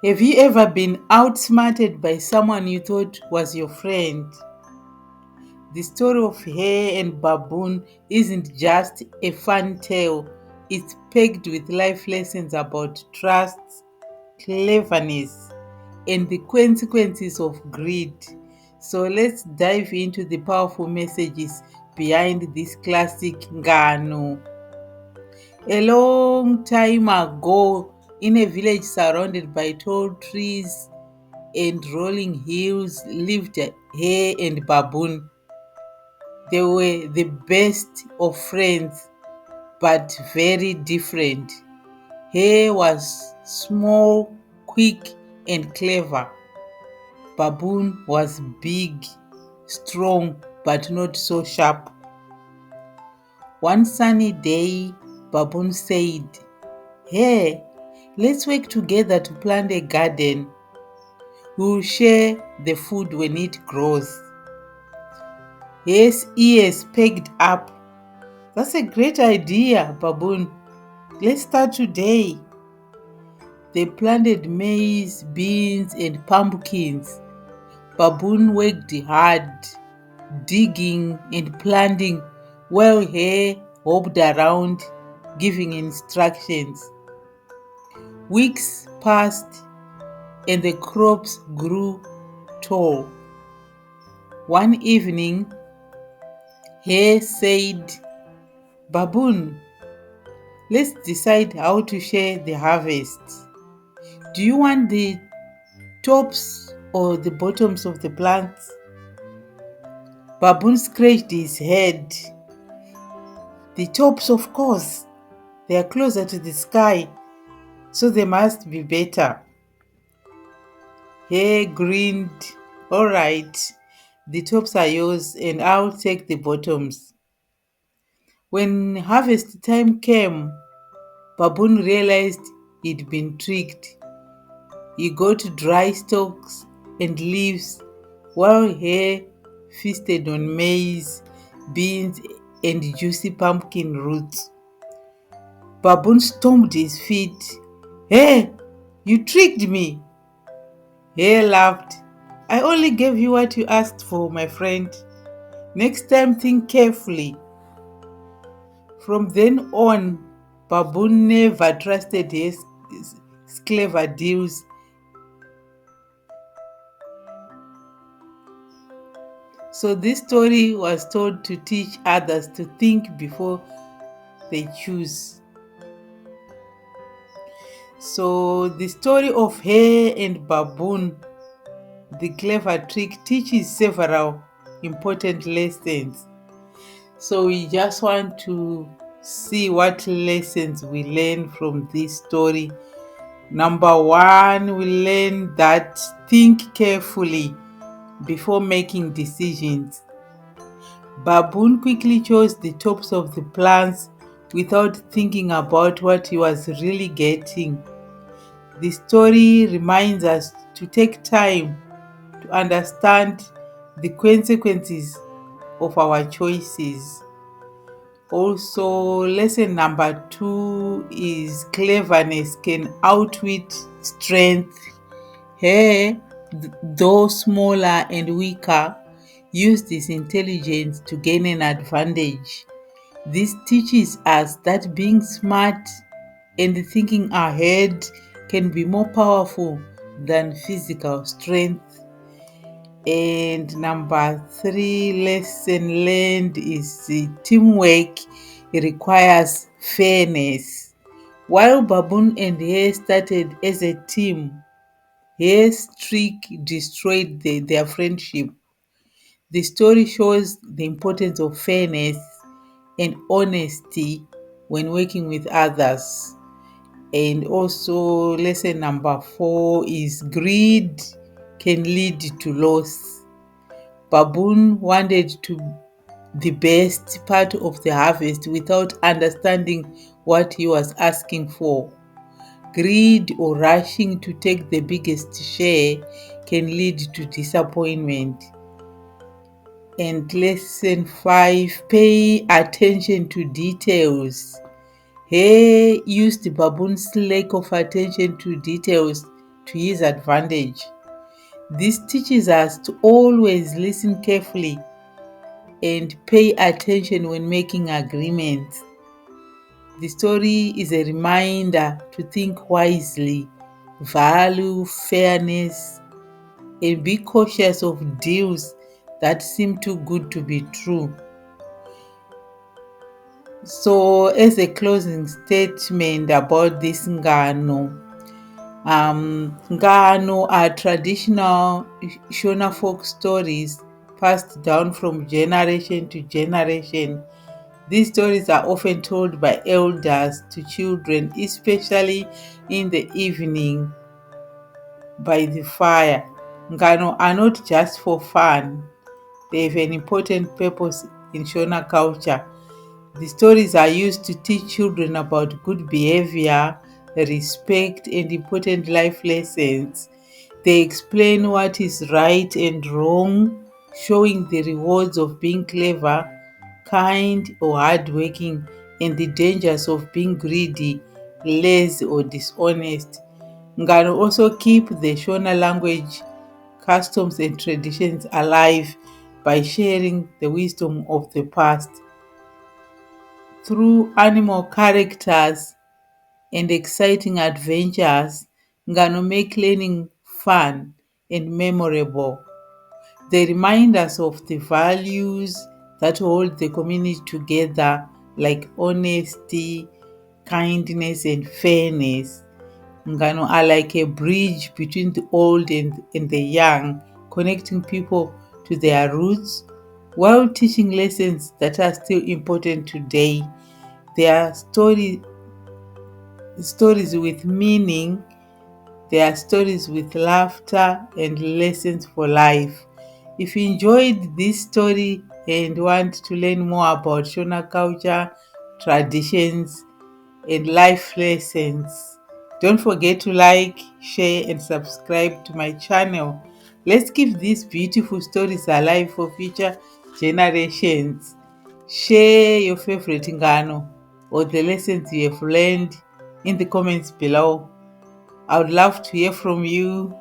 Have you ever been outsmarted by someone you thought was your friend? The story of Hare and Baboon isn't just a fun tale, it's packed with life lessons about trust, cleverness, and the consequences of greed. So let's dive into the powerful messages behind this classic Ngano. A long time ago, in a village surrounded by tall trees and rolling hills, lived Hare and Baboon. They were the best of friends, but very different. Hare was small, quick, and clever. Baboon was big, strong, but not so sharp. One sunny day, Baboon said, "Hey, let's work together to plant a garden. We'll share the food when it grows." Hare's ears pegged up. "That's a great idea, Baboon. Let's start today." They planted maize, beans, and pumpkins. Baboon worked hard, digging and planting, while Hare hopped around, giving instructions. Weeks passed, and the crops grew tall. One evening, Hare said, "Baboon, let's decide how to share the harvest. Do you want the tops or the bottoms of the plants?" Baboon scratched his head. "The tops, of course. They are closer to the sky, so they must be better." Hare grinned. "All right, the tops are yours and I'll take the bottoms." When harvest time came, Baboon realized he'd been tricked. He got dry stalks and leaves, while Hare feasted on maize, beans, and juicy pumpkin roots. Baboon stomped his feet. "Hey, you tricked me!" Hare laughed. "I only gave you what you asked for, my friend. Next time, think carefully." From then on, Baboon never trusted his clever deals. So this story was told to teach others to think before they choose. So the story of Hare and Baboon, the clever trick, teaches several important lessons. So we just want to see what lessons we learn from this story. Number one, we learn that think carefully before making decisions. Baboon quickly chose the tops of the plants without thinking about what he was really getting. The story reminds us to take time to understand the consequences of our choices. Also, lesson number two is cleverness can outwit strength. Hare, though smaller and weaker, used his intelligence to gain an advantage. This teaches us that being smart and thinking ahead can be more powerful than physical strength. And number three lesson learned is teamwork requires fairness. While Baboon and Hare started as a team, Hare's trick destroyed their friendship. The story shows the importance of fairness and honesty when working with others. And also, lesson number four is greed can lead to loss. Baboon wanted to the best part of the harvest without understanding what he was asking for. Greed or rushing to take the biggest share can lead to disappointment. And lesson 5, pay attention to details. Hare used Baboon's lack of attention to details to his advantage. This teaches us to always listen carefully and pay attention when making agreements. The story is a reminder to think wisely, value fairness, and be cautious of deals that seem too good to be true. So, as a closing statement about this Ngano, Ngano are traditional Shona folk stories passed down from generation to generation. These stories are often told by elders to children, especially in the evening by the fire. Ngano are not just for fun, they have an important purpose in Shona culture. The stories are used to teach children about good behavior, respect, and important life lessons. They explain what is right and wrong, showing the rewards of being clever, kind, or hardworking, and the dangers of being greedy, lazy, or dishonest. Ngano also keep the Shona language, customs, and traditions alive by sharing the wisdom of the past. Through animal characters and exciting adventures, Ngano make learning fun and memorable. They remind us of the values that hold the community together, like honesty, kindness, and fairness. Ngano are like a bridge between the old and the young, connecting people to their roots while teaching lessons that are still important today. They are stories with meaning, they are stories with laughter and lessons for life. If you enjoyed this story and want to learn more about Shona culture, traditions, and life lessons, don't forget to like, share, and subscribe to my channel. Let's keep these beautiful stories alive for future generations. Share your favorite Ngano or the lessons you have learned in the comments below. I would love to hear from you.